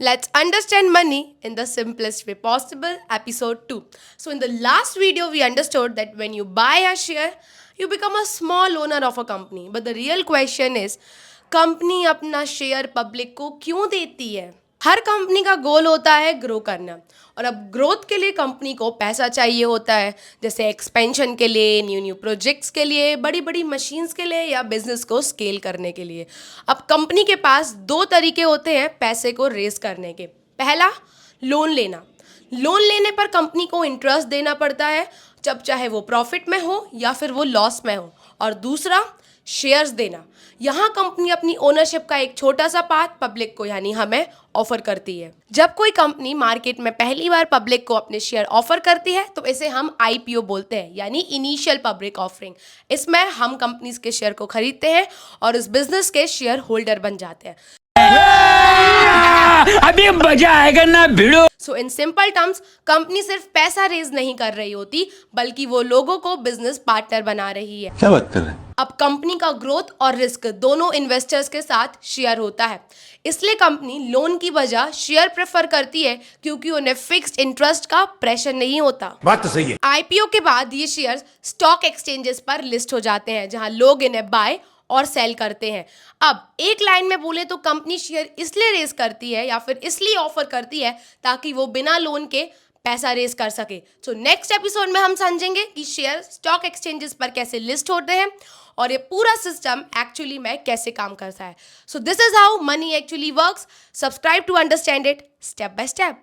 Let's understand money in the simplest way possible. Episode 2. So, in the last video, we understood that when you buy a share, you become a small owner of a company. But the real question is, company अपना share public को क्यों देती है? हर company का गोल होता है grow करना, और अब ग्रोथ के लिए कंपनी को पैसा चाहिए होता है, जैसे एक्सपेंशन के लिए, न्यू न्यू प्रोजेक्ट्स के लिए, बड़ी बड़ी मशीन्स के लिए या बिजनेस को स्केल करने के लिए। अब कंपनी के पास दो तरीके होते हैं पैसे को रेज करने के। पहला, लोन लेना। लोन लेने पर कंपनी को इंटरेस्ट देना पड़ता है, जब चाहे वो प्रॉफिट में हो या फिर वो लॉस में हो। और दूसरा, शेयर्स देना। यहाँ कंपनी अपनी ओनरशिप का एक छोटा सा पार्ट पब्लिक को यानी हमें ऑफर करती है। जब कोई कंपनी मार्केट में पहली बार पब्लिक को अपने शेयर ऑफर करती है तो इसे हम आईपीओ बोलते हैं, यानी इनिशियल पब्लिक ऑफरिंग। इसमें हम कंपनीज के शेयर को खरीदते हैं और उस बिजनेस के शेयर होल्डर बन जाते हैं। अभी मजा आएगा ना भिड़ो। सो इन सिंपल टर्म्स, कंपनी सिर्फ पैसा रेज नहीं कर रही होती, बल्कि वो लोगों को बिजनेस पार्टनर बना रही है। क्या बात कर रहे हैं? अब कंपनी का ग्रोथ और रिस्क दोनों इन्वेस्टर्स के साथ शेयर होता है, इसलिए कंपनी लोन की बजाय शेयर प्रेफर करती है, क्योंकि उन्हें फिक्स्ड इंटरेस्ट का प्रेशर नहीं होता। बात तो सही है। आईपीओ के बाद ये शेयर्स स्टॉक एक्सचेंजेस पर लिस्ट हो जाते हैं, जहां लोग इन्हें बाय और सेल करते हैं। अब एक लाइन में बोले तो कंपनी शेयर इसलिए रेस करती है या फिर इसलिए ऑफर करती है ताकि वो बिना लोन के पैसा रेस कर सके। तो नेक्स्ट एपिसोड में हम समझेंगे कि शेयर स्टॉक एक्सचेंजेस पर कैसे लिस्ट होते हैं और ये पूरा सिस्टम एक्चुअली में कैसे काम करता है। So this is how money actually works. Subscribe to understand it step by step.